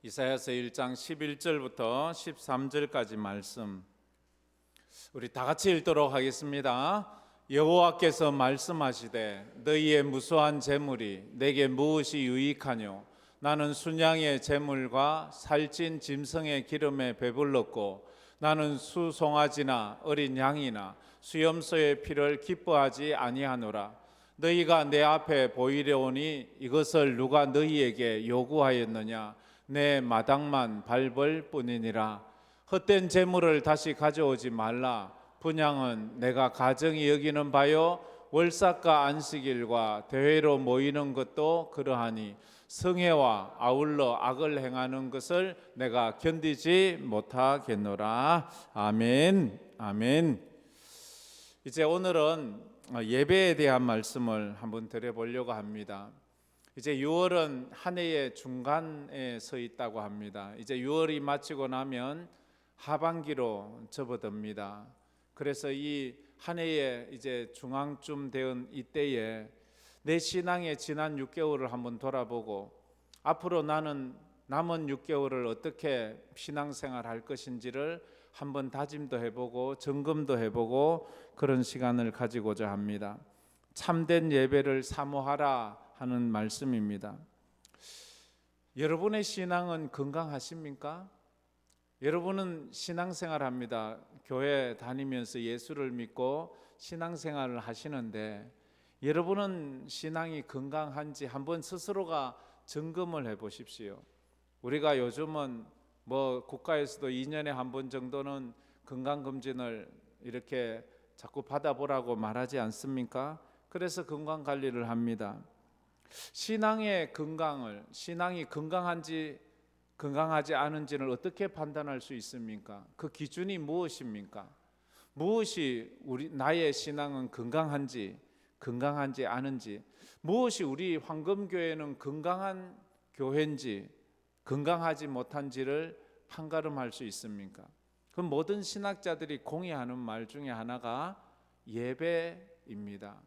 이사야서 1장 11절부터 13절까지 말씀 우리 다 같이 읽도록 하겠습니다. 여호와께서 말씀하시되 너희의 무수한 재물이 내게 무엇이 유익하뇨? 나는 순양의 재물과 살찐 짐승의 기름에 배불렀고 나는 수송아지나 어린 양이나 수염소의 피를 기뻐하지 아니하노라. 너희가 내 앞에 보이려오니 이것을 누가 너희에게 요구하였느냐? 내 마당만 밟을 뿐이니라. 헛된 재물을 다시 가져오지 말라. 분향은 내가 가정이 여기는 바요 월삭과 안식일과 대회로 모이는 것도 그러하니 성회와 아울러 악을 행하는 것을 내가 견디지 못하겠노라. 아멘. 아멘. 이제 오늘은 예배에 대한 말씀을 한번 드려보려고 합니다. 이제 6월은 한 해의 중간에 서 있다고 합니다. 이제 6월이 마치고 나면 하반기로 접어듭니다. 그래서 이 한 해의 이제 중앙쯤 된 이때에 내 신앙의 지난 6개월을 한번 돌아보고 앞으로 나는 남은 6개월을 어떻게 신앙생활 할 것인지를 한번 다짐도 해보고 점검도 해보고 그런 시간을 가지고자 합니다. 참된 예배를 사모하라 하는 말씀입니다. 여러분의 신앙은 건강하십니까? 여러분은 신앙생활 합니다. 교회 다니면서 예수를 믿고 신앙생활을 하시는데 여러분은 신앙이 건강한지 한번 스스로가 점검을 해 보십시오. 우리가 요즘은 국가에서도 2년에 한 번 정도는 건강검진을 이렇게 자꾸 받아보라고 말하지 않습니까? 그래서 건강관리를 합니다. 신앙의 건강을, 신앙이 건강하지 않은지를 어떻게 판단할 수 있습니까? 그 기준이 무엇입니까? 무엇이 나의 신앙은 건강한지 않은지, 무엇이 우리 황금교회는 건강한 교회인지 건강하지 못한지를 판가름할 수 있습니까? 그 모든 신학자들이 공유하는 말 중에 하나가 예배입니다.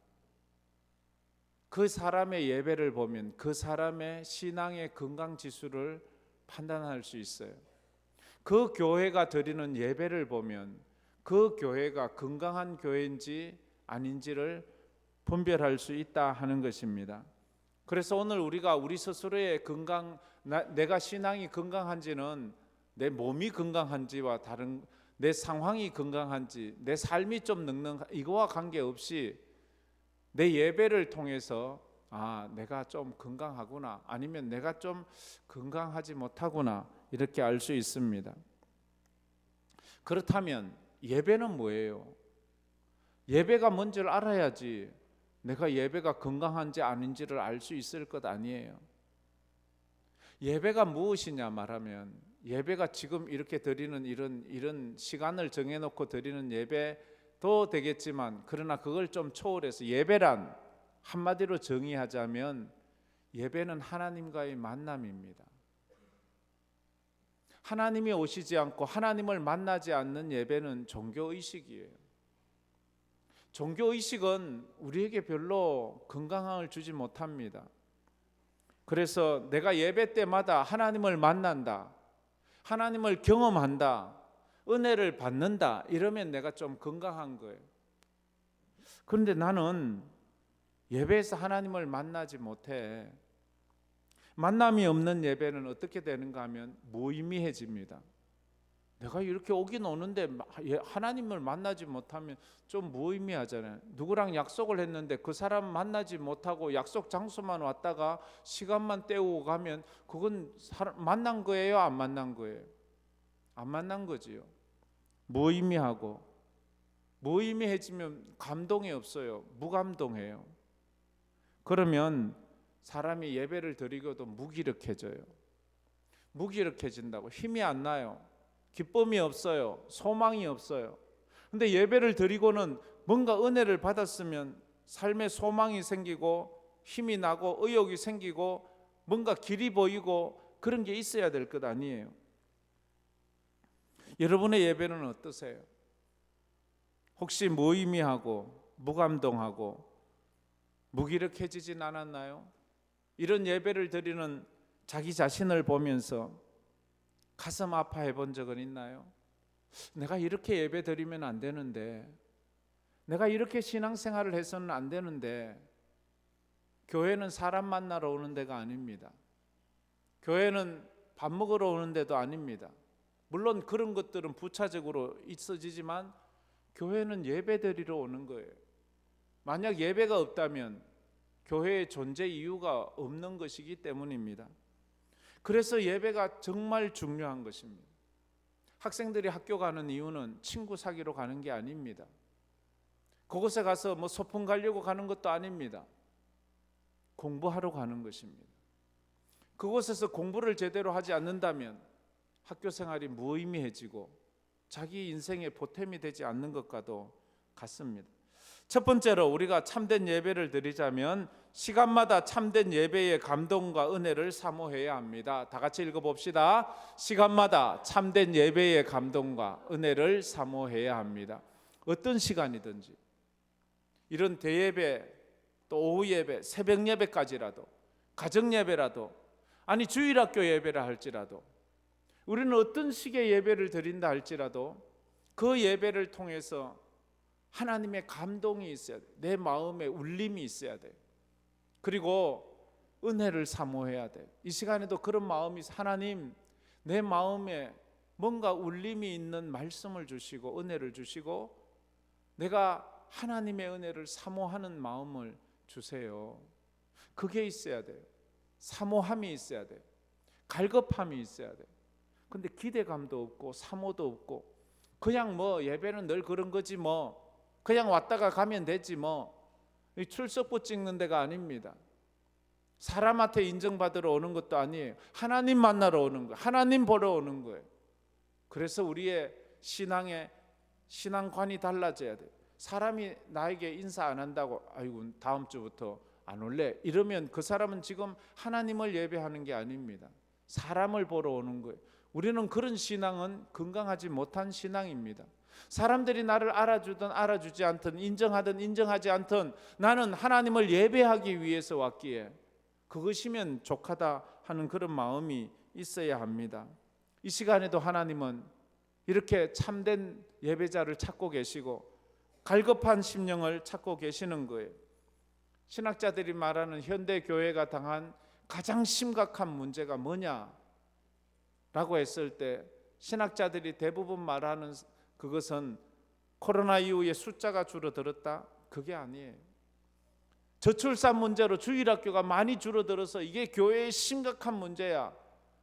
그 사람의 예배를 보면 그 사람의 신앙의 건강 지수를 판단할 수 있어요. 그 교회가 드리는 예배를 보면 그 교회가 건강한 교회인지 아닌지를 분별할 수 있다 하는 것입니다. 그래서 오늘 우리가 우리 스스로의 내가 신앙이 건강한지는 내 몸이 건강한지와 다른 내 상황이 건강한지 내 삶이 좀 이거와 관계없이 내 예배를 통해서 내가 좀 건강하구나 아니면 내가 좀 건강하지 못하구나 이렇게 알 수 있습니다. 그렇다면 예배는 뭐예요? 예배가 뭔지를 알아야지 내가 예배가 건강한지 아닌지를 알 수 있을 것 아니에요. 예배가 무엇이냐 말하면 예배가 지금 이렇게 드리는 이런 시간을 정해놓고 드리는 예배도 되겠지만 그러나 그걸 좀 초월해서 예배란 한마디로 정의하자면 예배는 하나님과의 만남입니다. 하나님이 오시지 않고 하나님을 만나지 않는 예배는 종교의식이에요. 종교의식은 우리에게 별로 건강함을 주지 못합니다. 그래서 내가 예배 때마다 하나님을 만난다, 하나님을 경험한다, 은혜를 받는다 이러면 내가 좀 건강한 거예요. 그런데 나는 예배에서 하나님을 만나지 못해. 만남이 없는 예배는 어떻게 되는가 하면 무의미해집니다. 내가 이렇게 오긴 오는데 하나님을 만나지 못하면 좀 무의미하잖아요. 누구랑 약속을 했는데 그 사람 만나지 못하고 약속 장소만 왔다가 시간만 때우고 가면 그건 만난 거예요? 안 만난 거예요? 안 만난 거지요. 무의미해지면 감동이 없어요. 무감동해요. 그러면 사람이 예배를 드리고도 무기력해져요. 무기력해진다고 힘이 안 나요. 기쁨이 없어요. 소망이 없어요. 근데 예배를 드리고는 뭔가 은혜를 받았으면 삶에 소망이 생기고 힘이 나고 의욕이 생기고 뭔가 길이 보이고 그런 게 있어야 될 것 아니에요. 여러분의 예배는 어떠세요? 혹시 무의미하고 무감동하고 무기력해지진 않았나요? 이런 예배를 드리는 자기 자신을 보면서 가슴 아파해 본 적은 있나요? 내가 이렇게 예배 드리면 안 되는데, 내가 이렇게 신앙생활을 해서는 안 되는데. 교회는 사람 만나러 오는 데가 아닙니다. 교회는 밥 먹으러 오는 데도 아닙니다. 물론 그런 것들은 부차적으로 있어지지만 교회는 예배 드리러 오는 거예요. 만약 예배가 없다면 교회의 존재 이유가 없는 것이기 때문입니다. 그래서 예배가 정말 중요한 것입니다. 학생들이 학교 가는 이유는 친구 사귀러 가는 게 아닙니다. 그곳에 가서 뭐 소풍 가려고 가는 것도 아닙니다. 공부하러 가는 것입니다. 그곳에서 공부를 제대로 하지 않는다면 학교 생활이 무의미해지고 자기 인생의 보탬이 되지 않는 것과도 같습니다. 첫 번째로 우리가 참된 예배를 드리자면 시간마다 참된 예배의 감동과 은혜를 사모해야 합니다. 다 같이 읽어봅시다. 시간마다 참된 예배의 감동과 은혜를 사모해야 합니다. 어떤 시간이든지, 이런 대예배, 또 오후 예배, 새벽 예배까지라도, 가정 예배라도, 아니 주일학교 예배라 할지라도, 우리는 어떤 식의 예배를 드린다 할지라도 그 예배를 통해서 하나님의 감동이 있어야 돼. 내 마음에 울림이 있어야 돼. 그리고 은혜를 사모해야 돼. 이 시간에도 그런 마음이 있어. 하나님, 내 마음에 뭔가 울림이 있는 말씀을 주시고 은혜를 주시고 내가 하나님의 은혜를 사모하는 마음을 주세요. 그게 있어야 돼요. 사모함이 있어야 돼요. 갈급함이 있어야 돼요. 근데 기대감도 없고 사모도 없고 그냥 뭐 예배는 늘 그런 거지 뭐 그냥 왔다가 가면 되지 뭐, 출석부 찍는 데가 아닙니다. 사람한테 인정받으러 오는 것도 아니에요. 하나님 만나러 오는 거예요. 하나님 보러 오는 거예요. 그래서 우리의 신앙관이 달라져야 돼요. 사람이 나에게 인사 안 한다고 아이고 다음 주부터 안 올래 이러면 그 사람은 지금 하나님을 예배하는 게 아닙니다. 사람을 보러 오는 거예요. 우리는 그런 신앙은 건강하지 못한 신앙입니다. 사람들이 나를 알아주든 알아주지 않든 인정하든 인정하지 않든 나는 하나님을 예배하기 위해서 왔기에 그것이면 족하다 하는 그런 마음이 있어야 합니다. 이 시간에도 하나님은 이렇게 참된 예배자를 찾고 계시고 갈급한 심령을 찾고 계시는 거예요. 신학자들이 말하는 현대 교회가 당한 가장 심각한 문제가 뭐냐라고 했을 때 신학자들이 대부분 말하는 그것은 코로나 이후에 숫자가 줄어들었다? 그게 아니에요. 저출산 문제로 주일학교가 많이 줄어들어서 이게 교회의 심각한 문제야.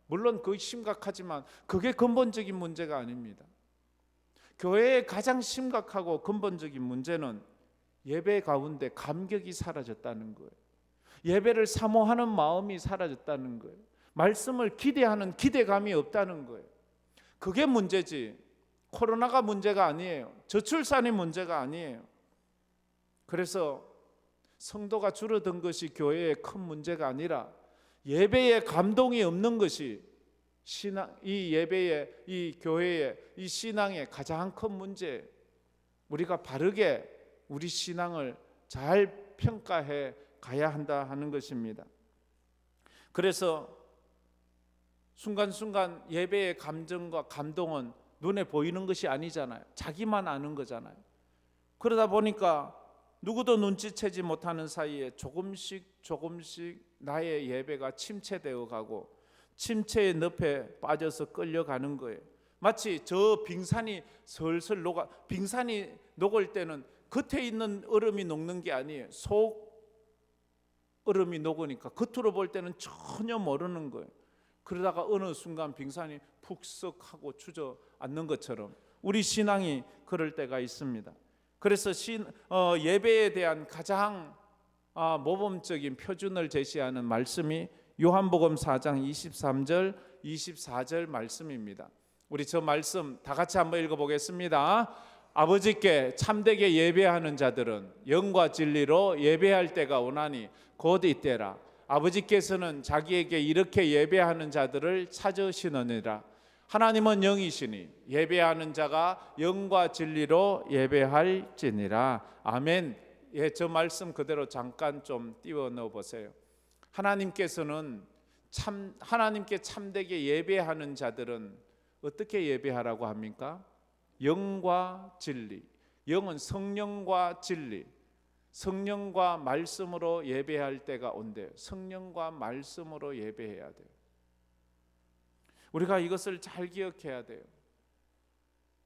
물론 그게 심각하지만 그게 근본적인 문제가 아닙니다. 교회의 가장 심각하고 근본적인 문제는 예배 가운데 감격이 사라졌다는 거예요. 예배를 사모하는 마음이 사라졌다는 거예요. 말씀을 기대하는 기대감이 없다는 거예요. 그게 문제지 코로나가 문제가 아니에요. 저출산이 문제가 아니에요. 그래서 성도가 줄어든 것이 교회의 큰 문제가 아니라 예배에 감동이 없는 것이 이 예배의 이 교회의 이 신앙의 가장 큰 문제예요. 우리가 바르게 우리 신앙을 잘 평가해 가야 한다 하는 것입니다. 그래서 순간순간 예배의 감정과 감동은 눈에 보이는 것이 아니잖아요. 자기만 아는 거잖아요. 그러다 보니까 누구도 눈치채지 못하는 사이에 조금씩 나의 예배가 침체되어 가고 침체의 늪에 빠져서 끌려가는 거예요. 마치 저 빙산이 슬슬 빙산이 녹을 때는 겉에 있는 얼음이 녹는 게 아니에요. 속 얼음이 녹으니까 겉으로 볼 때는 전혀 모르는 거예요. 그러다가 어느 순간 빙산이 푹석하고 주저앉는 것처럼 우리 신앙이 그럴 때가 있습니다. 그래서 예배에 대한 가장 모범적인 표준을 제시하는 말씀이 요한복음 4장 23절 24절 말씀입니다. 우리 저 말씀 다 같이 한번 읽어보겠습니다. 아버지께 참되게 예배하는 자들은 영과 진리로 예배할 때가 오나니 곧 이때라. 아버지께서는 자기에게 이렇게 예배하는 자들을 찾으시느니라. 하나님은 영이시니 예배하는 자가 영과 진리로 예배할지니라. 아멘. 예, 저 말씀 그대로 잠깐 좀 띄워 넣어 보세요. 하나님께서는 하나님께 참되게 예배하는 자들은 어떻게 예배하라고 합니까? 영과 진리. 영은 성령과 진리, 성령과 말씀으로 예배할 때가 온대요. 성령과 말씀으로 예배해야 돼요. 우리가 이것을 잘 기억해야 돼요.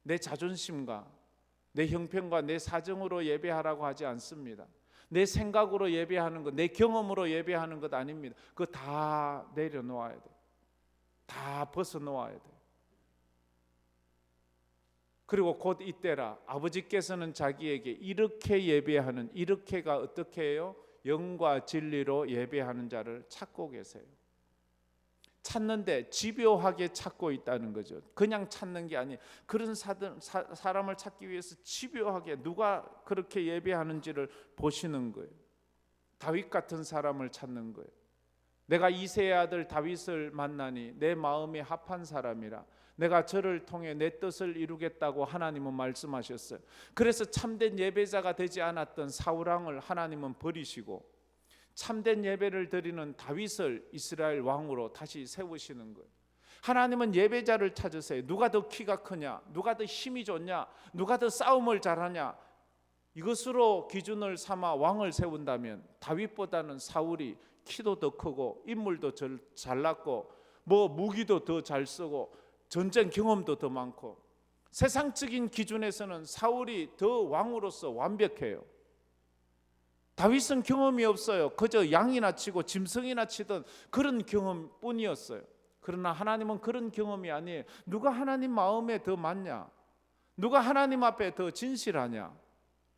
내 자존심과 내 형편과 내 사정으로 예배하라고 하지 않습니다. 내 생각으로 예배하는 것, 내 경험으로 예배하는 것 아닙니다. 그거 다 내려놓아야 돼요. 다 벗어놓아야 돼요. 그리고 곧 이때라 아버지께서는 자기에게 이렇게 예배하는, 이렇게가 어떻게 해요? 영과 진리로 예배하는 자를 찾고 계세요. 찾는데 집요하게 찾고 있다는 거죠. 그냥 찾는 게 아니에요. 그런 사람을 찾기 위해서 집요하게 누가 그렇게 예배하는지를 보시는 거예요. 다윗 같은 사람을 찾는 거예요. 내가 이새의 아들 다윗을 만나니 내 마음에 합한 사람이라 내가 저를 통해 내 뜻을 이루겠다고 하나님은 말씀하셨어요. 그래서 참된 예배자가 되지 않았던 사울왕을 하나님은 버리시고 참된 예배를 드리는 다윗을 이스라엘 왕으로 다시 세우시는 거예요. 하나님은 예배자를 찾으세요. 누가 더 키가 크냐, 누가 더 힘이 좋냐, 누가 더 싸움을 잘하냐, 이것으로 기준을 삼아 왕을 세운다면 다윗보다는 사울이 키도 더 크고 인물도 잘났고 뭐 무기도 더 잘 쓰고 전쟁 경험도 더 많고 세상적인 기준에서는 사울이 더 왕으로서 완벽해요. 다윗은 경험이 없어요. 그저 양이나 치고 짐승이나 치던 그런 경험뿐이었어요. 그러나 하나님은 그런 경험이 아니에요. 누가 하나님 마음에 더 맞냐, 누가 하나님 앞에 더 진실하냐,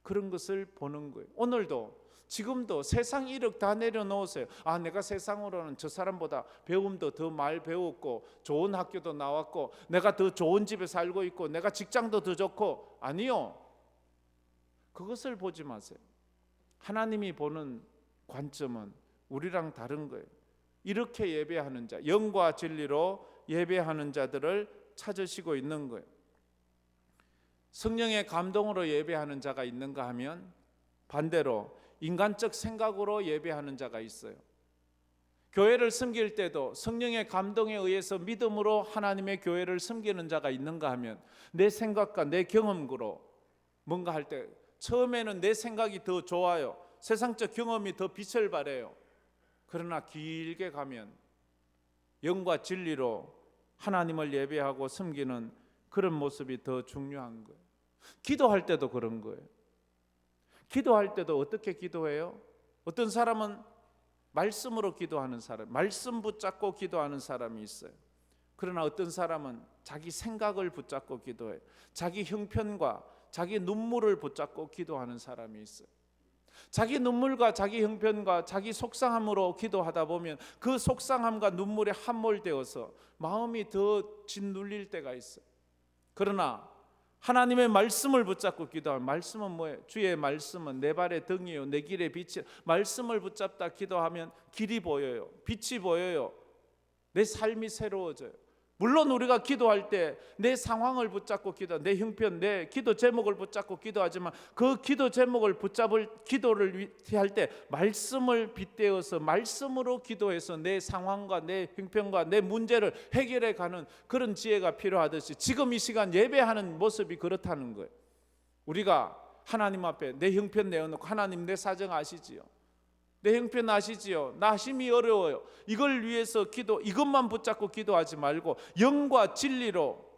그런 것을 보는 거예요. 오늘도 지금도 세상 이력 다 내려놓으세요. 아, 내가 세상으로는 저 사람보다 배움도 더 많이 배웠고 좋은 학교도 나왔고 내가 더 좋은 집에 살고 있고 내가 직장도 더 좋고, 아니요. 그것을 보지 마세요. 하나님이 보는 관점은 우리랑 다른 거예요. 이렇게 예배하는 자, 영과 진리로 예배하는 자들을 찾으시고 있는 거예요. 성령의 감동으로 예배하는 자가 있는가 하면 반대로 인간적 생각으로 예배하는 자가 있어요. 교회를 섬길 때도 성령의 감동에 의해서 믿음으로 하나님의 교회를 섬기는 자가 있는가 하면 내 생각과 내 경험으로 뭔가 할 때 처음에는 내 생각이 더 좋아요. 세상적 경험이 더 빛을 발해요. 그러나 길게 가면 영과 진리로 하나님을 예배하고 섬기는 그런 모습이 더 중요한 거예요. 기도할 때도 그런 거예요. 기도할 때도 어떻게 기도해요? 어떤 사람은 말씀으로 기도하는 사람, 말씀 붙잡고 기도하는 사람이 있어요. 그러나 어떤 사람은 자기 생각을 붙잡고 기도해요. 자기 형편과 자기 눈물을 붙잡고 기도하는 사람이 있어요. 자기 눈물과 자기 형편과 자기 속상함으로 기도하다 보면 그 속상함과 눈물에 함몰되어서 마음이 더 짓눌릴 때가 있어요. 그러나 하나님의 말씀을 붙잡고 기도하면, 말씀은 뭐예요? 주의 말씀은 내 발의 등이요 내 길의 빛이. 말씀을 붙잡다 기도하면 길이 보여요. 빛이 보여요. 내 삶이 새로워져요. 물론 우리가 기도할 때 내 상황을 붙잡고 기도, 내 형편, 내 기도 제목을 붙잡고 기도하지만 그 기도 제목을 붙잡을 기도를 할 때 말씀을 빗대어서 말씀으로 기도해서 내 상황과 내 형편과 내 문제를 해결해 가는 그런 지혜가 필요하듯이 지금 이 시간 예배하는 모습이 그렇다는 거예요. 우리가 하나님 앞에 내 형편 내어놓고 하나님 내 사정 아시지요? 내 형편 아시지요? 나 힘이 어려워요. 이걸 위해서 이것만 붙잡고 기도하지 말고 영과 진리로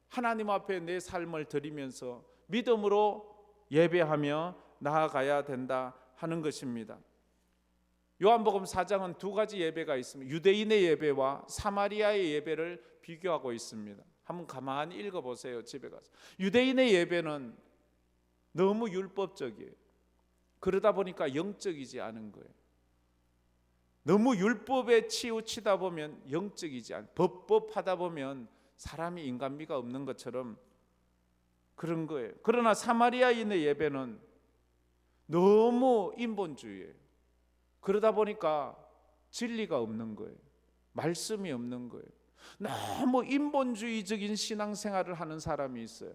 하나님 앞에 내 삶을 드리면서 믿음으로 예배하며 나아가야 된다 하는 것입니다. 요한복음 4장은 두 가지 예배가 있습니다. 유대인의 예배와 사마리아의 예배를 비교하고 있습니다. 한번 가만히 읽어보세요. 집에 가서. 유대인의 예배는 너무 율법적이에요. 그러다 보니까 영적이지 않은 거예요. 너무 율법에 치우치다 보면 영적이지 않은, 법하다 보면 사람이 인간미가 없는 것처럼 그런 거예요. 그러나 사마리아인의 예배는 너무 인본주의예요. 그러다 보니까 진리가 없는 거예요. 말씀이 없는 거예요. 너무 인본주의적인 신앙생활을 하는 사람이 있어요.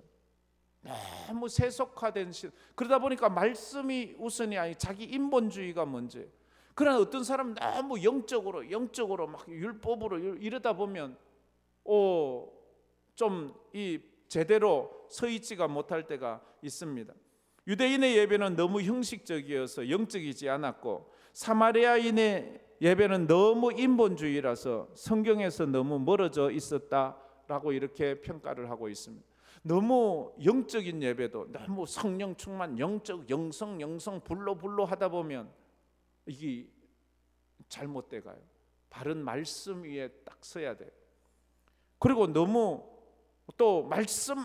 너무 세속화된 그러다 보니까 말씀이 우선이 아니 자기 인본주의가 문제예요. 그러나 어떤 사람은 너무 영적으로 막 율법으로 이러다 보면 좀 이 제대로 서 있지가 못할 때가 있습니다. 유대인의 예배는 너무 형식적이어서 영적이지 않았고, 사마리아인의 예배는 너무 인본주의라서 성경에서 너무 멀어져 있었다라고 이렇게 평가를 하고 있습니다. 너무 영적인 예배도 너무 성령 충만, 영적 영성 불로 하다 보면 이게 잘못돼 가요. 바른 말씀 위에 딱 서야 돼요. 그리고 너무 또 말씀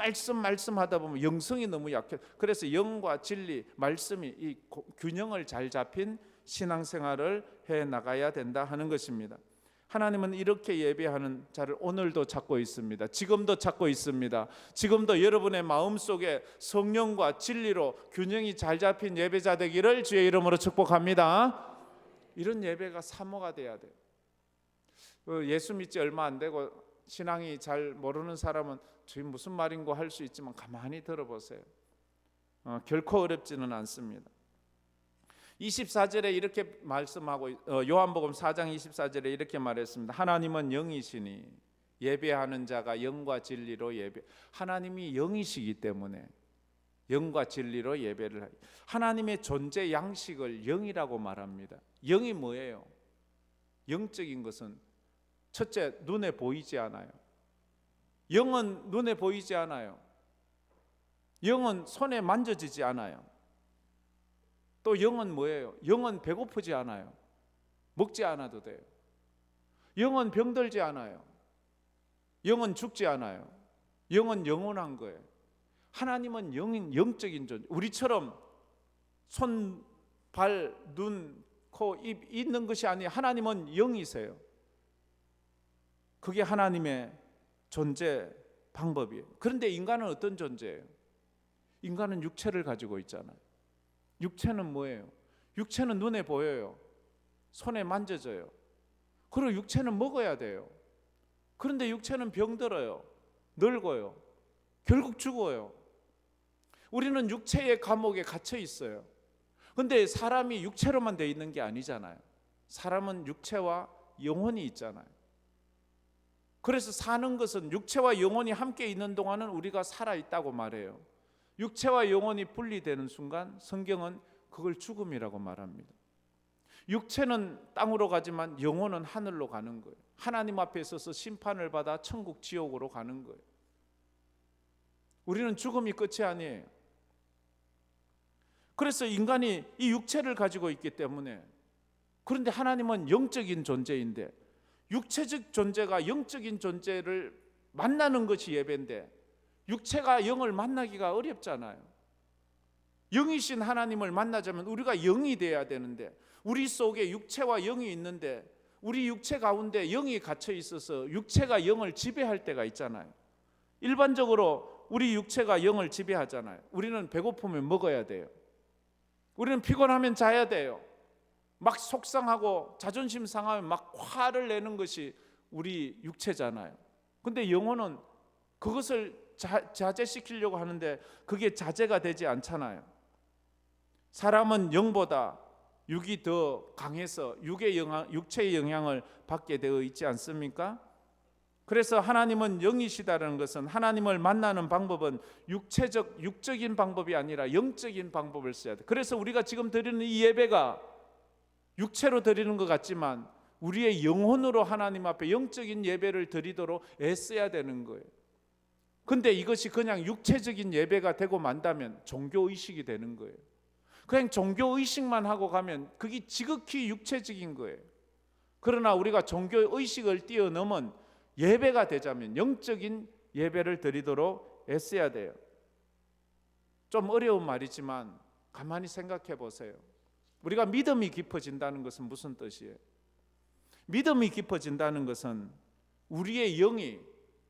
하다 보면 영성이 너무 약해. 그래서 영과 진리, 말씀이 이 균형을 잘 잡힌 신앙생활을 해 나가야 된다 하는 것입니다. 하나님은 이렇게 예배하는 자를 오늘도 찾고 있습니다. 지금도 찾고 있습니다. 지금도 여러분의 마음속에 성령과 진리로 균형이 잘 잡힌 예배자 되기를 주의 이름으로 축복합니다. 이런 예배가 사모가 돼야 돼요. 예수 믿지 얼마 안 되고 신앙이 잘 모르는 사람은 저희 무슨 말인고 할 수 있지만 가만히 들어보세요. 결코 어렵지는 않습니다. 24절에 이렇게 말씀하고, 요한복음 4장 24절에 이렇게 말했습니다. 하나님은 영이시니 예배하는 자가 영과 진리로 예배. 하나님이 영이시기 때문에 영과 진리로 예배를 하기. 하나님의 존재 양식을 영이라고 말합니다. 영이 뭐예요? 영적인 것은 첫째, 눈에 보이지 않아요. 영은 눈에 보이지 않아요. 영은 손에 만져지지 않아요. 또 영은 뭐예요? 영은 배고프지 않아요. 먹지 않아도 돼요. 영은 병들지 않아요. 영은 죽지 않아요. 영은 영원한 거예요. 하나님은 영적인 존재. 우리처럼 손, 발, 눈, 코, 입 있는 것이 아니에요. 하나님은 영이세요. 그게 하나님의 존재 방법이에요. 그런데 인간은 어떤 존재예요? 인간은 육체를 가지고 있잖아요. 육체는 뭐예요? 육체는 눈에 보여요. 손에 만져져요. 그리고 육체는 먹어야 돼요. 그런데 육체는 병들어요. 늙어요. 결국 죽어요. 우리는 육체의 감옥에 갇혀 있어요. 그런데 사람이 육체로만 돼 있는 게 아니잖아요. 사람은 육체와 영혼이 있잖아요. 그래서 사는 것은 육체와 영혼이 함께 있는 동안은 우리가 살아있다고 말해요. 육체와 영혼이 분리되는 순간 성경은 그걸 죽음이라고 말합니다. 육체는 땅으로 가지만 영혼은 하늘로 가는 거예요. 하나님 앞에 서서 심판을 받아 천국 지옥으로 가는 거예요. 우리는 죽음이 끝이 아니에요. 그래서 인간이 이 육체를 가지고 있기 때문에, 그런데 하나님은 영적인 존재인데 육체적 존재가 영적인 존재를 만나는 것이 예배인데 육체가 영을 만나기가 어렵잖아요. 영이신 하나님을 만나자면 우리가 영이 돼야 되는데, 우리 속에 육체와 영이 있는데 우리 육체 가운데 영이 갇혀 있어서 육체가 영을 지배할 때가 있잖아요. 일반적으로 우리 육체가 영을 지배하잖아요. 우리는 배고프면 먹어야 돼요. 우리는 피곤하면 자야 돼요. 막 속상하고 자존심 상하면 막 화를 내는 것이 우리 육체잖아요. 근데 영혼은 그것을 자제시키려고 하는데 그게 자제가 되지 않잖아요. 사람은 영보다 육이 더 강해서 육체의 영향을 받게 되어 있지 않습니까? 그래서 하나님은 영이시다는 것은 하나님을 만나는 방법은 육적인 방법이 아니라 영적인 방법을 써야 돼. 그래서 우리가 지금 드리는 이 예배가 육체로 드리는 것 같지만 우리의 영혼으로 하나님 앞에 영적인 예배를 드리도록 애써야 되는 거예요. 근데 이것이 그냥 육체적인 예배가 되고 만다면 종교의식이 되는 거예요. 그냥 종교의식만 하고 가면 그게 지극히 육체적인 거예요. 그러나 우리가 종교의식을 뛰어넘은 예배가 되자면 영적인 예배를 드리도록 애써야 돼요. 좀 어려운 말이지만 가만히 생각해 보세요. 우리가 믿음이 깊어진다는 것은 무슨 뜻이에요? 믿음이 깊어진다는 것은 우리의 영이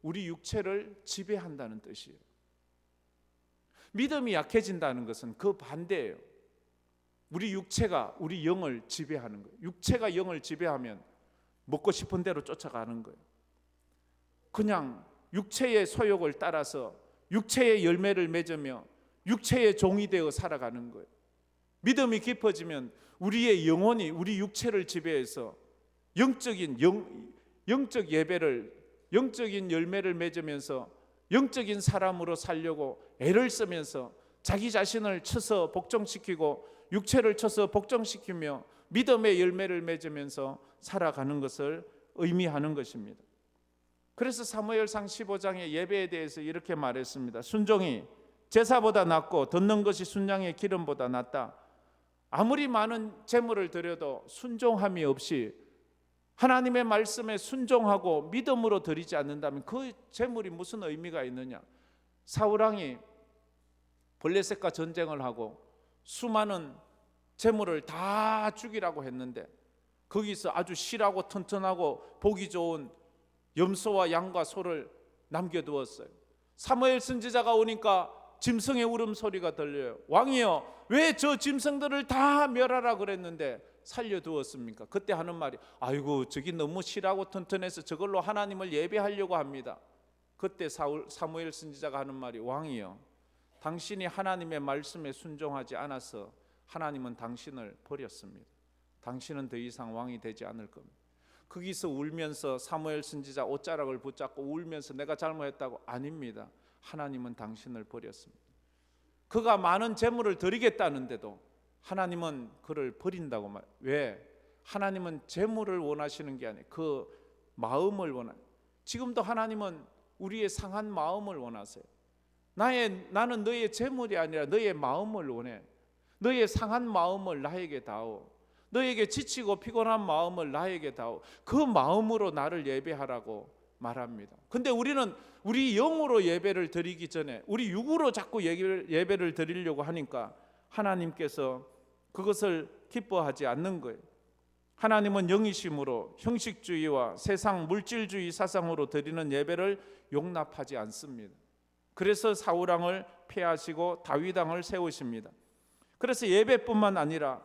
우리 육체를 지배한다는 뜻이에요. 믿음이 약해진다는 것은 그 반대예요. 우리 육체가 우리 영을 지배하는 거예요. 육체가 영을 지배하면 먹고 싶은 대로 쫓아가는 거예요. 그냥 육체의 소욕을 따라서 육체의 열매를 맺으며 육체의 종이 되어 살아가는 거예요. 믿음이 깊어지면 우리의 영혼이 우리 육체를 지배해서 영적 예배를, 영적인 열매를 맺으면서 영적인 사람으로 살려고 애를 쓰면서 자기 자신을 쳐서 복종시키고 육체를 쳐서 복종시키며 믿음의 열매를 맺으면서 살아가는 것을 의미하는 것입니다. 그래서 사무엘상 15장의 예배에 대해서 이렇게 말했습니다. 순종이 제사보다 낫고 듣는 것이 순양의 기름보다 낫다. 아무리 많은 재물을 드려도 순종함이 없이 하나님의 말씀에 순종하고 믿음으로 드리지 않는다면 그 재물이 무슨 의미가 있느냐. 사울왕이 블레셋과 전쟁을 하고 수많은 재물을 다 죽이라고 했는데 거기서 아주 실하고 튼튼하고 보기 좋은 염소와 양과 소를 남겨두었어요. 사무엘 선지자가 오니까 짐승의 울음소리가 들려요. 왕이여, 왜 저 짐승들을 다 멸하라 그랬는데 살려두었습니까? 그때 하는 말이, 아이고 저기 너무 실하고 튼튼해서 저걸로 하나님을 예배하려고 합니다. 그때 사무엘 선지자가 하는 말이, 왕이여, 당신이 하나님의 말씀에 순종하지 않아서 하나님은 당신을 버렸습니다. 당신은 더 이상 왕이 되지 않을 겁니다. 거기서 울면서 사무엘 선지자 옷자락을 붙잡고 울면서 내가 잘못했다고, 아닙니다. 하나님은 당신을 버렸습니다. 그가 많은 재물을 드리겠다는데도 하나님은 그를 버린다고 말. 왜? 하나님은 재물을 원하시는 게 아니에요. 그 마음을 원하는. 지금도 하나님은 우리의 상한 마음을 원하세요. 나는 너의 재물이 아니라 너의 마음을 원해. 너의 상한 마음을 나에게 다오. 너에게 지치고 피곤한 마음을 나에게 다오. 그 마음으로 나를 예배하라고 말합니다. 근데 우리는 우리 영으로 예배를 드리기 전에 우리 육으로 자꾸 예배를 드리려고 하니까 하나님께서 그것을 기뻐하지 않는 거예요. 하나님은 영이심으로 형식주의와 세상 물질주의 사상으로 드리는 예배를 용납하지 않습니다. 그래서 사울왕을 폐하시고 다윗왕을 세우십니다. 그래서 예배뿐만 아니라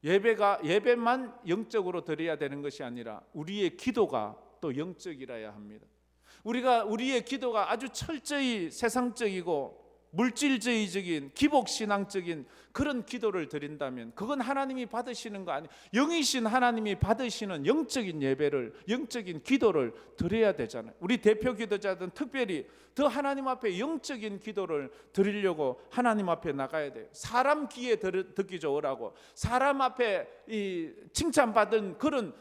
예배만 영적으로 드려야 되는 것이 아니라 우리의 기도가 또 영적이라야 합니다. 우리의 기도가 아주 철저히 세상적이고 물질주의적인 기복신앙적인 그런 기도를 드린다면 그건 하나님이 받으시는 거 아니에요. 영이신 하나님이 받으시는 영적인 예배를, 영적인 기도를 드려야 되잖아요. 우리 대표 기도자들은 특별히 더 하나님 앞에 영적인 기도를 드리려고 하나님 앞에 나가야 돼요. 사람 귀에 듣기 좋으라고 사람 앞에 칭찬받은 그런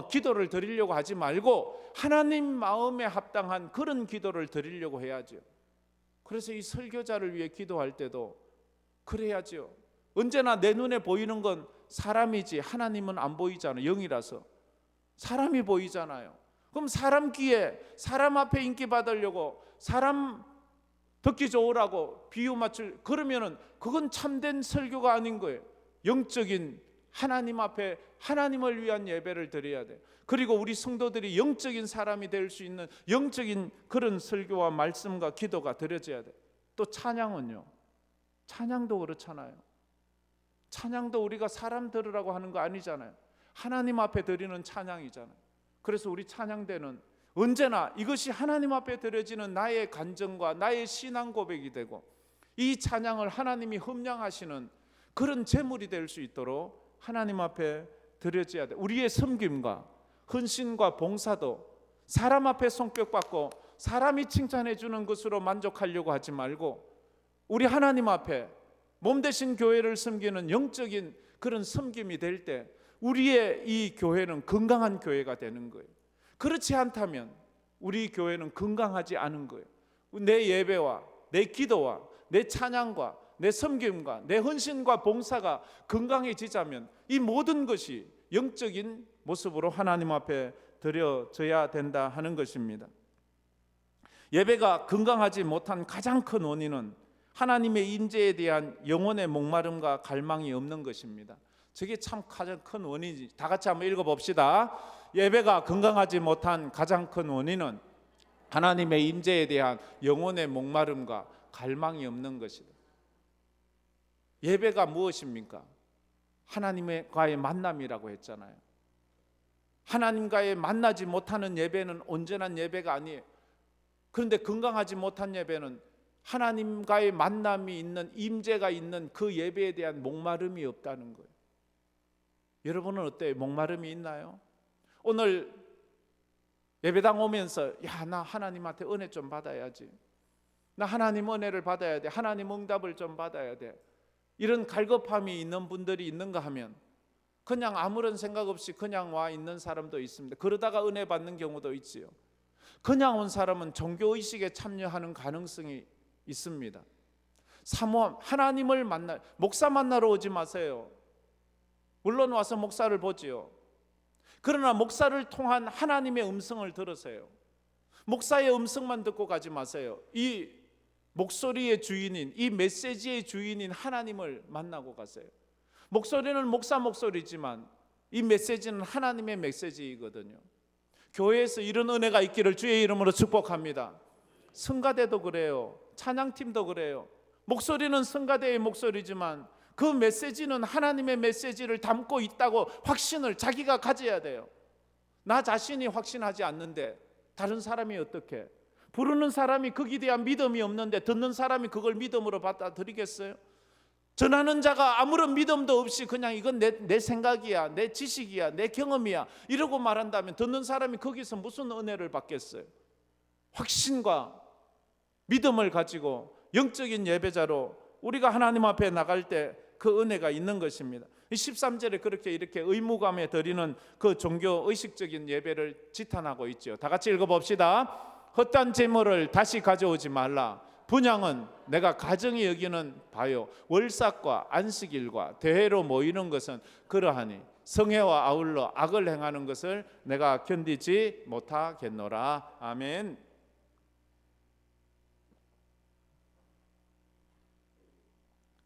기도를 드리려고 하지 말고 하나님 마음에 합당한 그런 기도를 드리려고 해야죠. 그래서 이 설교자를 위해 기도할 때도 그래야죠. 언제나 내 눈에 보이는 건 사람이지 하나님은 안 보이잖아요. 영이라서 사람이 보이잖아요. 그럼 사람 귀에 사람 앞에 인기 받으려고 사람 듣기 좋으라고 비유 맞출 그러면은 그건 참된 설교가 아닌 거예요. 영적인 하나님 앞에 하나님을 위한 예배를 드려야 돼요. 그리고 우리 성도들이 영적인 사람이 될 수 있는 영적인 그런 설교와 말씀과 기도가 드려져야 돼요. 또 찬양은요. 찬양도 그렇잖아요. 찬양도 우리가 사람 들으라고 하는 거 아니잖아요. 하나님 앞에 드리는 찬양이잖아요. 그래서 우리 찬양대는 언제나 이것이 하나님 앞에 드려지는 나의 간증과 나의 신앙 고백이 되고 이 찬양을 하나님이 흠량하시는 그런 제물이 될 수 있도록 하나님 앞에 드려져야 돼요. 우리의 섬김과 헌신과 봉사도 사람 앞에 손뼉받고 사람이 칭찬해 주는 것으로 만족하려고 하지 말고 우리 하나님 앞에 몸 대신 교회를 섬기는 영적인 그런 섬김이 될 때 우리의 이 교회는 건강한 교회가 되는 거예요. 그렇지 않다면 우리 교회는 건강하지 않은 거예요. 내 예배와 내 기도와 내 찬양과 내 섬김과 내 헌신과 봉사가 건강해지자면 이 모든 것이 영적인 모습으로 하나님 앞에 드려져야 된다 하는 것입니다. 예배가 건강하지 못한 가장 큰 원인은 하나님의 임재에 대한 영혼의 목마름과 갈망이 없는 것입니다. 저게 참 가장 큰 원인이지. 다 같이 한번 읽어봅시다. 예배가 건강하지 못한 가장 큰 원인은 하나님의 임재에 대한 영혼의 목마름과 갈망이 없는 것이다. 예배가 무엇입니까? 하나님과의 만남이라고 했잖아요. 하나님과의 만나지 못하는 예배는 온전한 예배가 아니에요. 그런데 건강하지 못한 예배는 하나님과의 만남이 있는 임재가 있는 그 예배에 대한 목마름이 없다는 거예요. 여러분은 어때요? 목마름이 있나요? 오늘 예배당 오면서 나 하나님한테 은혜 좀 받아야지, 나 하나님 은혜를 받아야 돼, 하나님 응답을 좀 받아야 돼, 이런 갈급함이 있는 분들이 있는가 하면 그냥 아무런 생각 없이 그냥 와 있는 사람도 있습니다. 그러다가 은혜 받는 경우도 있지요. 그냥 온 사람은 종교의식에 참여하는 가능성이 있습니다. 사모함, 하나님을 목사 만나러 오지 마세요. 물론 와서 목사를 보지요. 그러나 목사를 통한 하나님의 음성을 들으세요. 목사의 음성만 듣고 가지 마세요. 이 목소리의 주인인, 이 메시지의 주인인 하나님을 만나고 가세요. 목소리는 목사 목소리지만 이 메시지는 하나님의 메시지이거든요. 교회에서 이런 은혜가 있기를 주의 이름으로 축복합니다. 성가대도 그래요. 찬양팀도 그래요. 목소리는 성가대의 목소리지만 그 메시지는 하나님의 메시지를 담고 있다고 확신을 자기가 가져야 돼요. 나 자신이 확신하지 않는데 다른 사람이 어떻게? 부르는 사람이 거기에 대한 믿음이 없는데 듣는 사람이 그걸 믿음으로 받아들이겠어요? 전하는 자가 아무런 믿음도 없이 그냥 이건 내 생각이야, 내 지식이야, 내 경험이야 이러고 말한다면 듣는 사람이 거기서 무슨 은혜를 받겠어요? 확신과 믿음을 가지고 영적인 예배자로 우리가 하나님 앞에 나갈 때 그 은혜가 있는 것입니다. 13절에 그렇게 이렇게 의무감에 드리는 그 종교 의식적인 예배를 지탄하고 있죠. 다 같이 읽어봅시다. 헛된 재물을 다시 가져오지 말라. 분향은 내가 가정이 여기는 바요. 월삭과 안식일과 대회로 모이는 것은 그러하니 성회와 아울러 악을 행하는 것을 내가 견디지 못하겠노라. 아멘.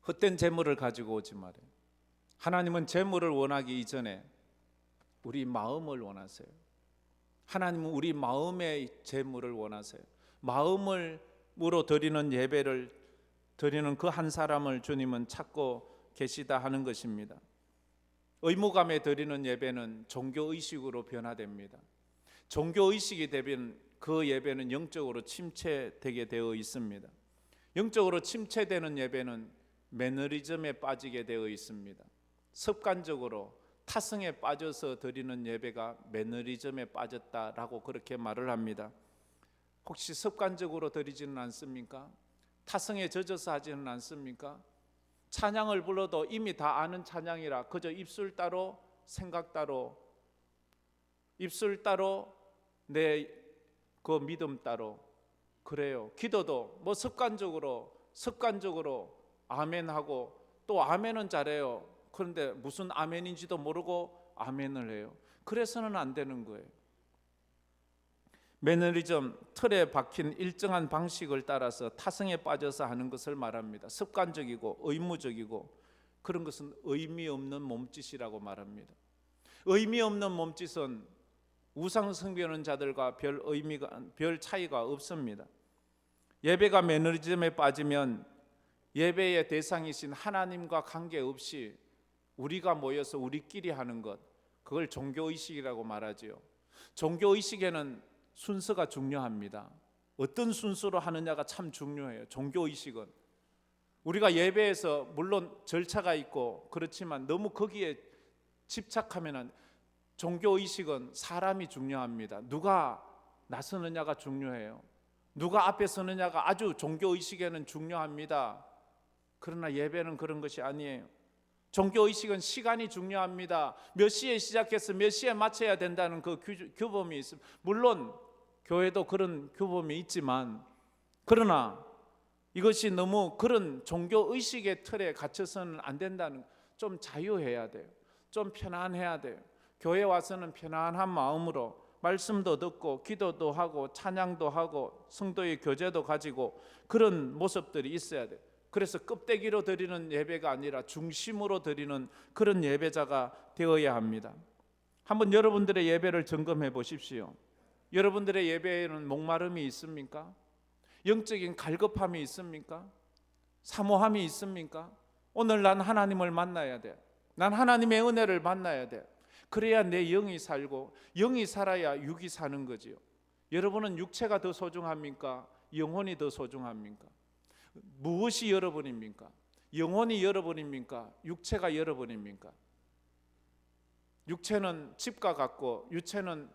헛된 재물을 가지고 오지 말아요. 하나님은 재물을 원하기 이전에 우리 마음을 원하세요. 하나님은 우리 마음의 재물을 원하세요. 마음으로 드리는 예배를 드리는 그 한 사람을 주님은 찾고 계시다 하는 것입니다. 의무감에 드리는 예배는 종교의식으로 변화됩니다. 종교의식이 되면 그 예배는 영적으로 침체되게 되어 있습니다. 영적으로 침체되는 예배는 매너리즘에 빠지게 되어 있습니다. 습관적으로 타성에 빠져서 드리는 예배가 매너리즘에 빠졌다라고 그렇게 말을 합니다. 혹시 습관적으로 드리지는 않습니까? 타성에 젖어서 하지는 않습니까? 찬양을 불러도 이미 다 아는 찬양이라 그저 입술 따로 생각 따로 입술 따로 내 그 믿음 따로 그래요. 기도도 뭐 습관적으로 아멘하고 또 아멘은 잘해요. 그런데 무슨 아멘인지도 모르고 아멘을 해요. 그래서는 안 되는 거예요. 매너리즘, 틀에 박힌 일정한 방식을 따라서 타성에 빠져서 하는 것을 말합니다. 습관적이고 의무적이고 그런 것은 의미 없는 몸짓이라고 말합니다. 의미 없는 몸짓은 우상 섬기는 자들과 별 차이가 없습니다. 예배가 매너리즘에 빠지면 예배의 대상이신 하나님과 관계없이 우리가 모여서 우리끼리 하는 것, 그걸 종교의식이라고 말하지요. 종교의식에는 순서가 중요합니다. 어떤 순서로 하느냐가 참 중요해요. 종교의식은 우리가 예배에서 물론 절차가 있고 그렇지만 너무 거기에 집착하면 종교의식은 사람이 중요합니다. 누가 나서느냐가 중요해요. 누가 앞에 서느냐가 아주 종교의식에는 중요합니다. 그러나 예배는 그런 것이 아니에요. 종교의식은 시간이 중요합니다. 몇 시에 시작해서 몇 시에 마쳐야 된다는 그 규범이 있습니다. 물론 교회도 그런 규범이 있지만 그러나 이것이 너무 그런 종교의식의 틀에 갇혀서는 안 된다는, 좀 자유해야 돼요. 좀 편안해야 돼요. 교회 와서는 편안한 마음으로 말씀도 듣고 기도도 하고 찬양도 하고 성도의 교제도 가지고 그런 모습들이 있어야 돼요. 그래서 껍데기로 드리는 예배가 아니라 중심으로 드리는 그런 예배자가 되어야 합니다. 한번 여러분들의 예배를 점검해 보십시오. 여러분들의 예배에는 목마름이 있습니까? 영적인 갈급함이 있습니까? 사모함이 있습니까? 오늘 난 하나님을 만나야 돼. 난 하나님의 은혜를 만나야 돼. 그래야 내 영이 살고 영이 살아야 육이 사는 거지요. 여러분은 육체가 더 소중합니까? 영혼이 더 소중합니까? 무엇이 여러분입니까? 영혼이 여러분입니까? 육체가 여러분입니까? 육체는 집과 같고 육체는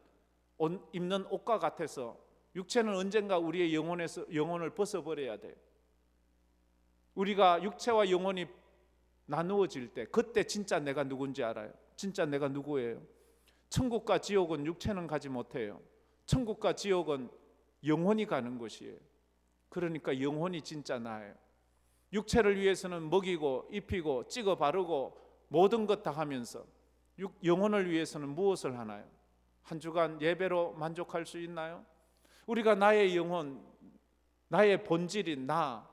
입는 옷과 같아서 육체는 언젠가 우리의 영혼을 벗어버려야 돼요. 우리가 육체와 영혼이 나누어질 때 그때 진짜 내가 누군지 알아요. 진짜 내가 누구예요? 천국과 지옥은 육체는 가지 못해요. 천국과 지옥은 영혼이 가는 곳이에요. 그러니까 영혼이 진짜 나예요. 육체를 위해서는 먹이고 입히고 찍어 바르고 모든 것 다 하면서 영혼을 위해서는 무엇을 하나요? 한 주간 예배로 만족할 수 있나요? 우리가 나의 영혼, 나의 본질인 나,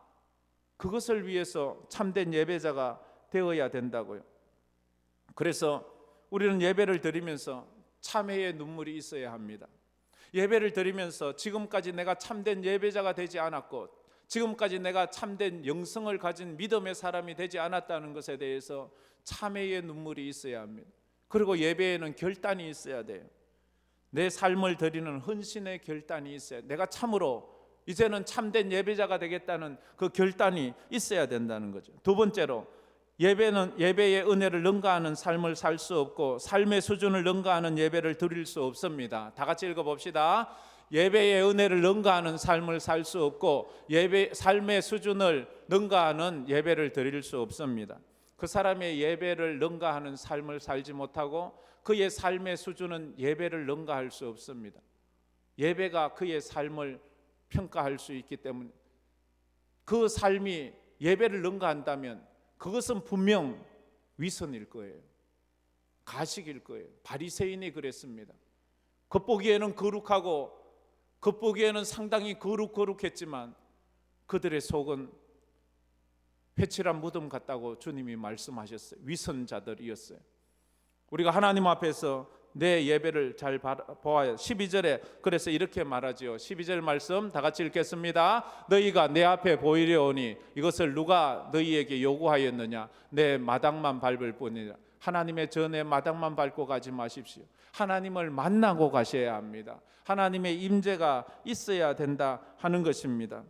그것을 위해서 참된 예배자가 되어야 된다고요. 그래서 우리는 예배를 드리면서 참회의 눈물이 있어야 합니다. 예배를 드리면서 지금까지 내가 참된 예배자가 되지 않았고 지금까지 내가 참된 영성을 가진 믿음의 사람이 되지 않았다는 것에 대해서 참회의 눈물이 있어야 합니다. 그리고 예배에는 결단이 있어야 돼요. 내 삶을 드리는 헌신의 결단이 있어야 돼요. 내가 참으로 이제는 참된 예배자가 되겠다는 그 결단이 있어야 된다는 거죠. 두 번째로 예배는 예배의 은혜를 능가하는 삶을 살 수 없고 삶의 수준을 능가하는 예배를 드릴 수 없습니다. 다 같이 읽어봅시다. 예배의 은혜를 능가하는 삶을 살 수 없고 삶의 수준을 능가하는 예배를 드릴 수 없습니다. 그 사람의 예배를 능가하는 삶을 살지 못하고 그의 삶의 수준은 예배를 능가할 수 없습니다. 예배가 그의 삶을 평가할 수 있기 때문에 그 삶이 예배를 능가한다면 그것은 분명 위선일 거예요. 가식일 거예요. 바리새인이 그랬습니다. 겉보기에는 거룩하고 겉보기에는 상당히 거룩했지만 그들의 속은 회칠한 무덤 같다고 주님이 말씀하셨어요. 위선자들이었어요. 우리가 하나님 앞에서 내 예배를 잘 보아야 12절에 그래서 이렇게 말하지요. 12절 말씀 다 같이 읽겠습니다. 너희가 내 앞에 보이려 오니 이것을 누가 너희에게 요구하였느냐? 내 마당만 밟을 뿐이라. 하나님의 전에 마당만 밟고 가지 마십시오. 하나님을 만나고 가셔야 합니다. 하나님의 임재가 있어야 된다 하는 것입니다.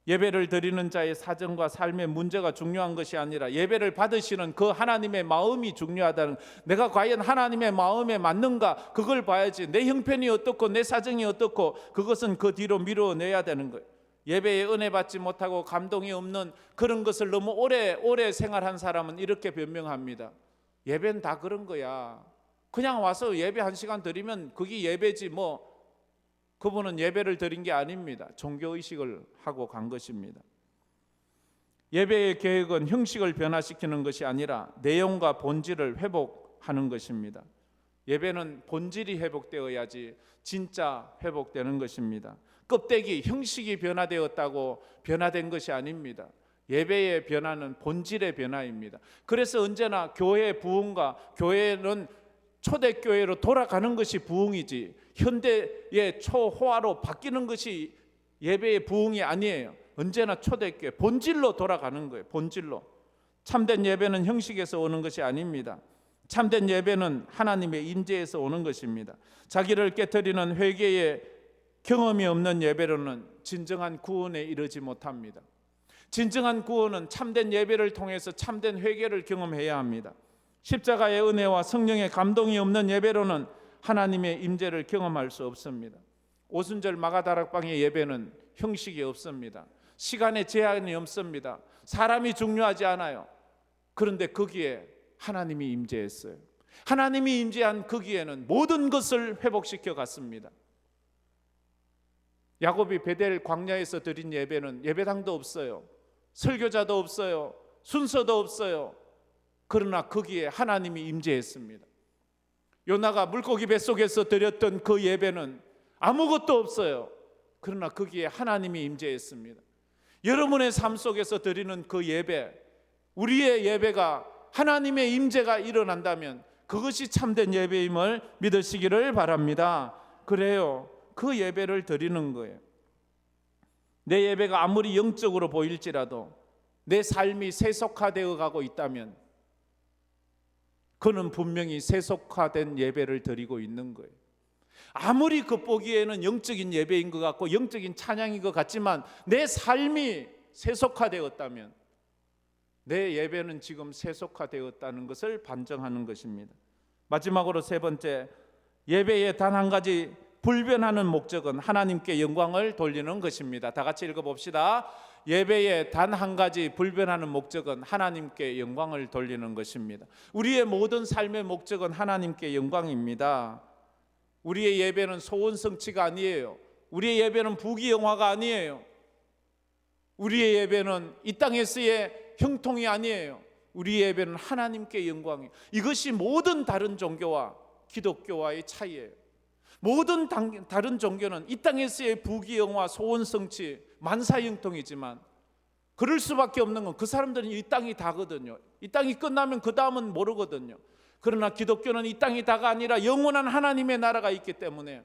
예배를 드리는 자의 사정과 삶의 문제가 중요한 것이 아니라 예배를 받으시는 그 하나님의 마음이 중요하다는, 내가 과연 하나님의 마음에 맞는가 그걸 봐야지 내 형편이 어떻고 내 사정이 어떻고 그것은 그 뒤로 미뤄내야 되는 거예요. 예배에 은혜 받지 못하고 감동이 없는 그런 것을 너무 오래 생활한 사람은 이렇게 변명합니다. 예배는 다 그런 거야. 그냥 와서 예배 1시간 드리면 그게 예배지 뭐. 그분은 예배를 드린 게 아닙니다. 종교의식을 하고 간 것입니다. 예배의 계획은 형식을 변화시키는 것이 아니라 내용과 본질을 회복하는 것입니다. 예배는 본질이 회복되어야지 진짜 회복되는 것입니다. 껍데기, 형식이 변화되었다고 변화된 것이 아닙니다. 예배의 변화는 본질의 변화입니다. 그래서 언제나 교회의 부흥과 교회는 초대교회로 돌아가는 것이 부흥이지 현대의 초호화로 바뀌는 것이 예배의 부흥이 아니에요. 언제나 초대교회 본질로 돌아가는 거예요. 본질로. 참된 예배는 형식에서 오는 것이 아닙니다. 참된 예배는 하나님의 임재에서 오는 것입니다. 자기를 깨트리는 회개의 경험이 없는 예배로는 진정한 구원에 이르지 못합니다. 진정한 구원은 참된 예배를 통해서 참된 회개를 경험해야 합니다. 십자가의 은혜와 성령의 감동이 없는 예배로는 하나님의 임재를 경험할 수 없습니다. 오순절 마가다락방의 예배는 형식이 없습니다. 시간의 제한이 없습니다. 사람이 중요하지 않아요. 그런데 거기에 하나님이 임재했어요. 하나님이 임재한 거기에는 모든 것을 회복시켜 갔습니다. 야곱이 베델 광야에서 드린 예배는 예배당도 없어요. 설교자도 없어요. 순서도 없어요. 그러나 거기에 하나님이 임재했습니다. 요나가 물고기 뱃속에서 드렸던 그 예배는 아무것도 없어요. 그러나 거기에 하나님이 임재했습니다. 여러분의 삶 속에서 드리는 그 예배, 우리의 예배가 하나님의 임재가 일어난다면 그것이 참된 예배임을 믿으시기를 바랍니다. 그래요. 그 예배를 드리는 거예요. 내 예배가 아무리 영적으로 보일지라도 내 삶이 세속화되어 가고 있다면 그는 분명히 세속화된 예배를 드리고 있는 거예요. 아무리 겉보기에는 영적인 예배인 것 같고 영적인 찬양인 것 같지만 내 삶이 세속화되었다면 내 예배는 지금 세속화되었다는 것을 반증하는 것입니다. 마지막으로 세 번째, 예배에 단 한 가지 불변하는 목적은 하나님께 영광을 돌리는 것입니다. 다 같이 읽어봅시다. 예배의 단 한 가지 불변하는 목적은 하나님께 영광을 돌리는 것입니다. 우리의 모든 삶의 목적은 하나님께 영광입니다. 우리의 예배는 소원 성취가 아니에요. 우리의 예배는 부귀영화가 아니에요. 우리의 예배는 이 땅에서의 형통이 아니에요. 우리의 예배는 하나님께 영광이에요. 이것이 모든 다른 종교와 기독교와의 차이예요. 모든 다른 종교는 이 땅에서의 부귀영화, 소원 성취, 만사형통이지만 그럴 수밖에 없는 건 그 사람들은 이 땅이 다거든요. 이 땅이 끝나면 그 다음은 모르거든요. 그러나 기독교는 이 땅이 다가 아니라 영원한 하나님의 나라가 있기 때문에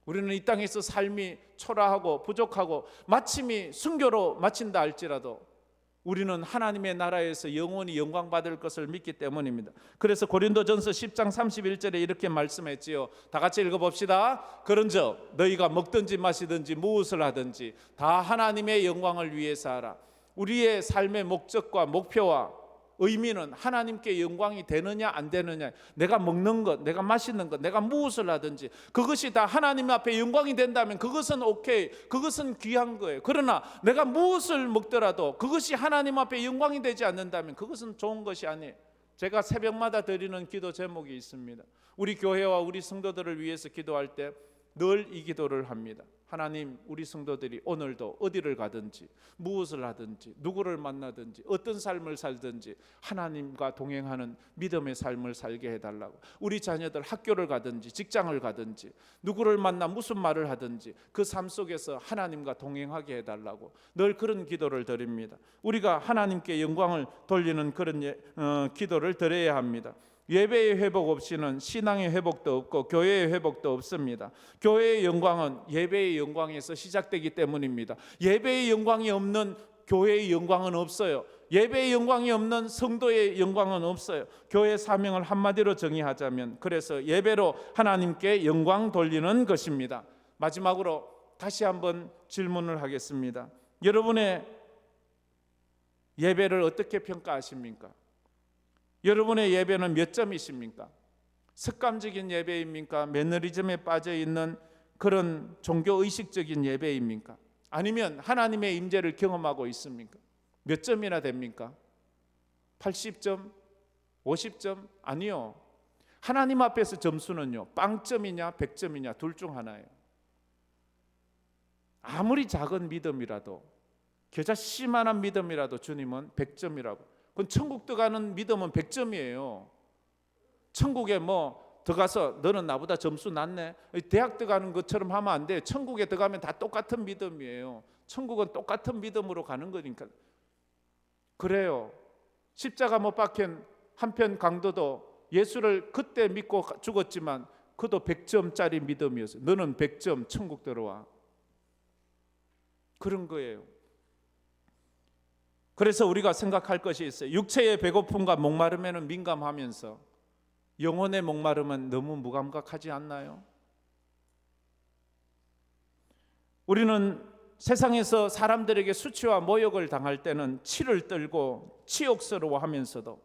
우리는 이 땅에서 삶이 초라하고 부족하고 마침이 순교로 마친다 할지라도 우리는 하나님의 나라에서 영원히 영광받을 것을 믿기 때문입니다. 그래서 고린도전서 10장 31절에 이렇게 말씀했지요. 다 같이 읽어봅시다. 그런즉 너희가 먹든지 마시든지 무엇을 하든지 다 하나님의 영광을 위해서 하라. 우리의 삶의 목적과 목표와 의미는 하나님께 영광이 되느냐 안 되느냐, 내가 먹는 것, 내가 마시는 것, 내가 무엇을 하든지 그것이 다 하나님 앞에 영광이 된다면 그것은 오케이, 그것은 귀한 거예요. 그러나 내가 무엇을 먹더라도 그것이 하나님 앞에 영광이 되지 않는다면 그것은 좋은 것이 아니에요. 제가 새벽마다 드리는 기도 제목이 있습니다. 우리 교회와 우리 성도들을 위해서 기도할 때 늘 이 기도를 합니다. 하나님, 우리 성도들이 오늘도 어디를 가든지 무엇을 하든지 누구를 만나든지 어떤 삶을 살든지 하나님과 동행하는 믿음의 삶을 살게 해달라고. 우리 자녀들 학교를 가든지 직장을 가든지 누구를 만나 무슨 말을 하든지 그 삶 속에서 하나님과 동행하게 해달라고 늘 그런 기도를 드립니다. 우리가 하나님께 영광을 돌리는 그런 기도를 드려야 합니다. 예배의 회복 없이는 신앙의 회복도 없고 교회의 회복도 없습니다. 교회의 영광은 예배의 영광에서 시작되기 때문입니다. 예배의 영광이 없는 교회의 영광은 없어요. 예배의 영광이 없는 성도의 영광은 없어요. 교회 사명을 한마디로 정의하자면 그래서 예배로 하나님께 영광 돌리는 것입니다. 마지막으로 다시 한번 질문을 하겠습니다. 여러분의 예배를 어떻게 평가하십니까? 여러분의 예배는 몇 점이십니까? 습관적인 예배입니까? 매너리즘에 빠져 있는 그런 종교의식적인 예배입니까? 아니면 하나님의 임재를 경험하고 있습니까? 몇 점이나 됩니까? 80점? 50점? 아니요. 하나님 앞에서 점수는요, 빵점이냐 100점이냐 둘 중 하나예요. 아무리 작은 믿음이라도, 겨자씨만한 믿음이라도 주님은 100점이라고. 그건 천국 들어가는 믿음은 100점이에요. 천국에 뭐 들어가서 너는 나보다 점수 낮네, 대학 들어가는 것처럼 하면 안 돼요. 천국에 들어가면 다 똑같은 믿음이에요. 천국은 똑같은 믿음으로 가는 거니까. 그래요. 십자가 못 박힌 한편 강도도 예수를 그때 믿고 죽었지만 그도 100점짜리 믿음이었어요. 너는 100점 천국 들어와. 그런 거예요. 그래서 우리가 생각할 것이 있어요. 육체의 배고픔과 목마름에는 민감하면서 영혼의 목마름은 너무 무감각하지 않나요? 우리는 세상에서 사람들에게 수치와 모욕을 당할 때는 치를 떨고 치욕스러워하면서도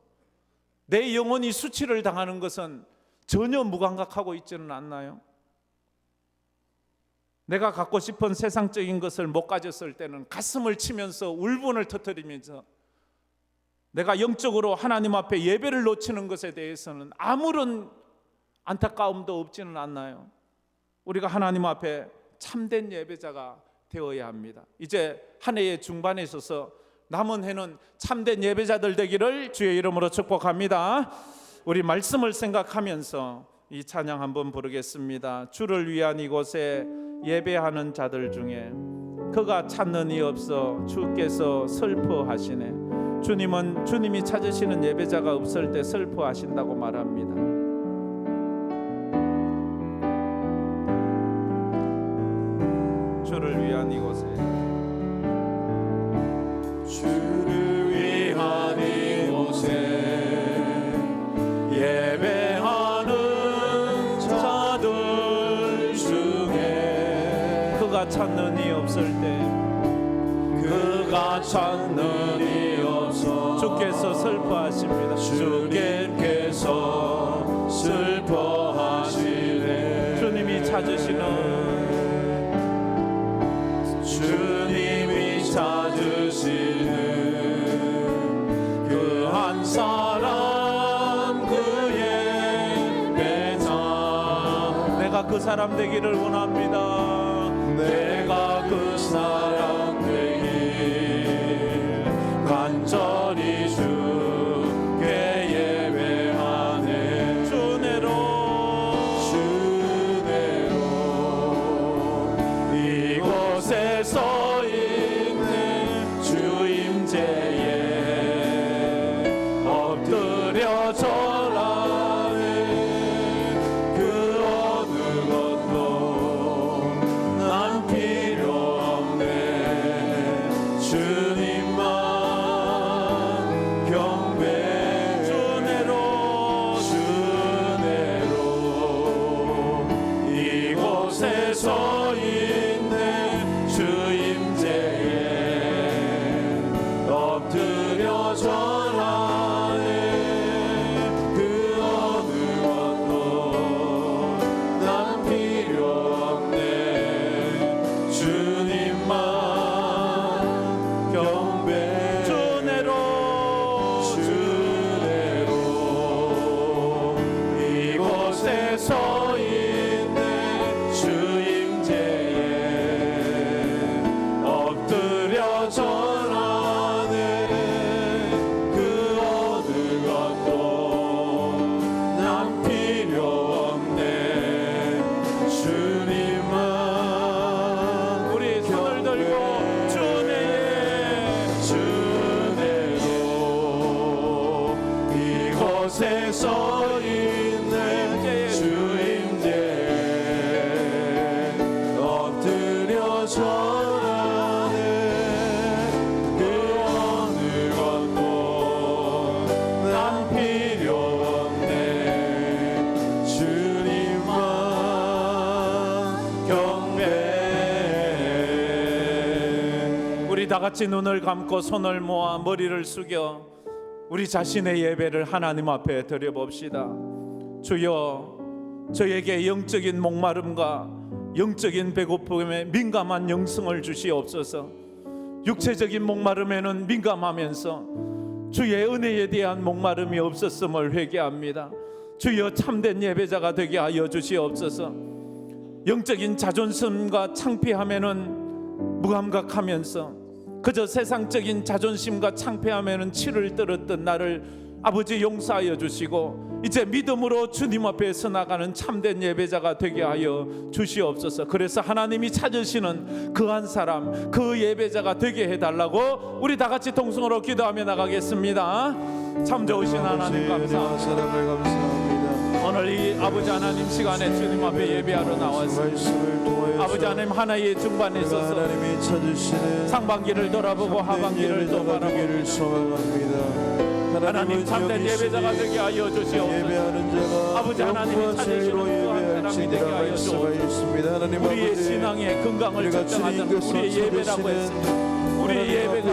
내 영혼이 수치를 당하는 것은 전혀 무감각하고 있지는 않나요? 내가 갖고 싶은 세상적인 것을 못 가졌을 때는 가슴을 치면서 울분을 터뜨리면서 내가 영적으로 하나님 앞에 예배를 놓치는 것에 대해서는 아무런 안타까움도 없지는 않나요? 우리가 하나님 앞에 참된 예배자가 되어야 합니다. 이제 한 해의 중반에 있어서 남은 해는 참된 예배자들 되기를 주의 이름으로 축복합니다. 우리 말씀을 생각하면서 이 찬양 한번 부르겠습니다. 주를 위한 이곳에 예배하는 자들 중에 그가 찾는 이 없어 주께서 슬퍼하시네. 주님은 주님이 찾으시는 예배자가 없을 때 슬퍼하신다고 말합니다. 주를 위한 이곳에 주를 위한 이곳에 예배하는 자들 중에 그가 찾는 이 없을 때 그가 찾는 이 없어 주께서 슬퍼하십니다. 주께서 슬퍼하시네. 주님이 찾으시는 주님이 찾으시는 그 한 사람 그의 배자 내가 그 사람 되기를 원합니다. 내가 그 사람 되길 간절히 주께 예배하네 주 은혜로 이곳에 서 있는 주 임재에 엎드려 절하네 그 어느 것도 난 필요 없네 주님만 경배 주 은혜로 이곳에 서 있는 주 임재에 엎드려 절하네 그 어느 것도 난 필요 없네 주님만 경배 주 은혜로 이곳에 서 있는 주 임재에 엎드려 절하네 그 어느 것도 난 필요 없네 주님만 우리 손을 들고 주 은혜에 주 은혜로 이곳에 서 있는 주 임재에 엎드려 절하네 그 어느 것도 난 필요 없네 주님만 경배 우리 다 같이 눈을 감고 손을 모아 머리를 숙여 우리 자신의 예배를 하나님 앞에 드려봅시다. 주여, 저에게 영적인 목마름과 영적인 배고픔에 민감한 영성을 주시옵소서. 육체적인 목마름에는 민감하면서 주의 은혜에 대한 목마름이 없었음을 회개합니다. 주여, 참된 예배자가 되게 하여 주시옵소서. 영적인 자존심과 창피함에는 무감각하면서 그저 세상적인 자존심과 창피함에는 치를 떨었던 나를 아버지 용서하여 주시고 이제 믿음으로 주님 앞에 서 나가는 참된 예배자가 되게 하여 주시옵소서. 그래서 하나님이 찾으시는 그 한 사람, 그 예배자가 되게 해달라고 우리 다 같이 통성으로 기도하며 나가겠습니다. 참 좋으신 하나님 감사합니다. 사랑을 감사합니다. 오늘 이 아버지 하나님 시간에 주님 앞에 예배하러 나왔습니다. 말씀을 통하여서 아버지 하나님 하나의 중반에 있어서 하나님이 찾으시는 상반기를 돌아보고 하반기를 또 바라보고 소망합니다. 하나님 참된 예배자가 되게 하여 주시옵소서. 예배하는 자가 아버지 하나님이 찾으시는 그한 사람이 되게 하여 주옵소서. 하나님 우리의 아버지 신앙의 건강을 측정하자는 우리의 예배라고 했습니다. 우리의 예배가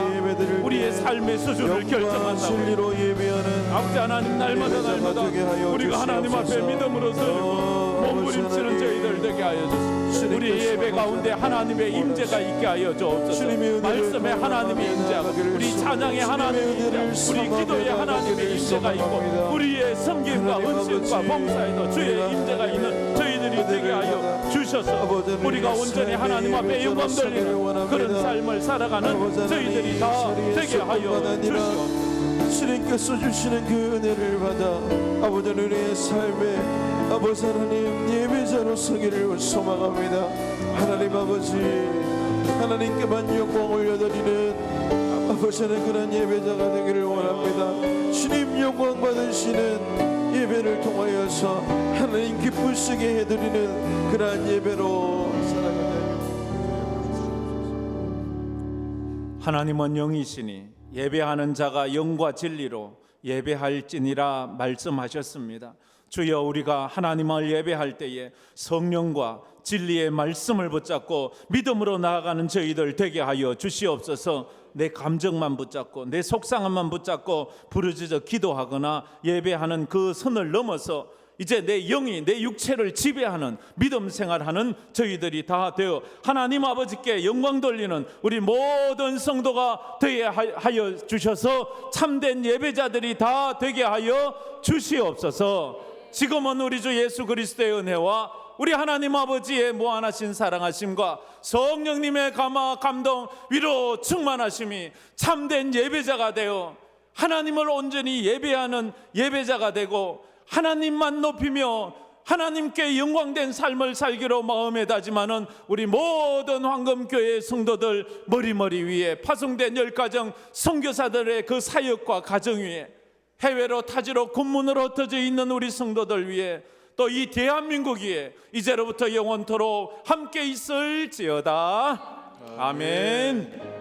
우리의 삶의 수준을 결정한다고. 진리로 예배하는 아버지 하나님 날마다 되게 하여 우리가 하나님 앞에 주시옵소서. 믿음으로 서고 몸부림치는 저희들 되게 하여 주시옵소서. 우리의 예배 가운데 하나님의 임재가 있게 하여 주옵소서. 말씀에 하나님의 임재하고 우리 찬양에 하나님의 임재하고 우리 기도에 하나님의 임재가 있고 우리의 섬김과 헌신과 봉사에도 주의 임재가 있는 저희들이 되게 하여 주셔서 우리가 온전히 하나님 앞에 영광 돌리는 그런 삶을 살아가는 저희들이 다 되게 하여 주시옵소서. 주님께서 주시는 그 은혜를 받아 아버지 우리의 삶에 아버지 하나님 예배자로 서기를 소망합니다. 하나님 아버지 하나님께만 영광 올려드리는 아버지 하나님 그런 예배자가 되기를 원합니다. 주님 영광 받으시는 예배를 통하여서 하나님 기쁘시게 해드리는 그러한 예배로 살아가는 하나님은 영이시니 예배하는 자가 영과 진리로 예배할지니라 말씀하셨습니다. 주여, 우리가 하나님을 예배할 때에 성령과 진리의 말씀을 붙잡고 믿음으로 나아가는 저희들 되게 하여 주시옵소서. 내 감정만 붙잡고 내 속상함만 붙잡고 부르짖어 기도하거나 예배하는 그 선을 넘어서 이제 내 영이 내 육체를 지배하는 믿음 생활하는 저희들이 다 되어 하나님 아버지께 영광 돌리는 우리 모든 성도가 되게 하여 주셔서 참된 예배자들이 다 되게 하여 주시옵소서. 지금은 우리 주 예수 그리스도의 은혜와 우리 하나님 아버지의 무한하신 사랑하심과 성령님의 감동 위로 충만하심이 참된 예배자가 되어 하나님을 온전히 예배하는 예배자가 되고 하나님만 높이며 하나님께 영광된 삶을 살기로 마음에 다짐하는 우리 모든 황금교회 성도들 머리 위에 파송된 10가정 선교사들의 그 사역과 가정 위에 해외로 타지로 군문으로 흩어져 있는 우리 성도들 위에 또 이 대한민국 위에 이제로부터 영원토록 함께 있을지어다. 아멘.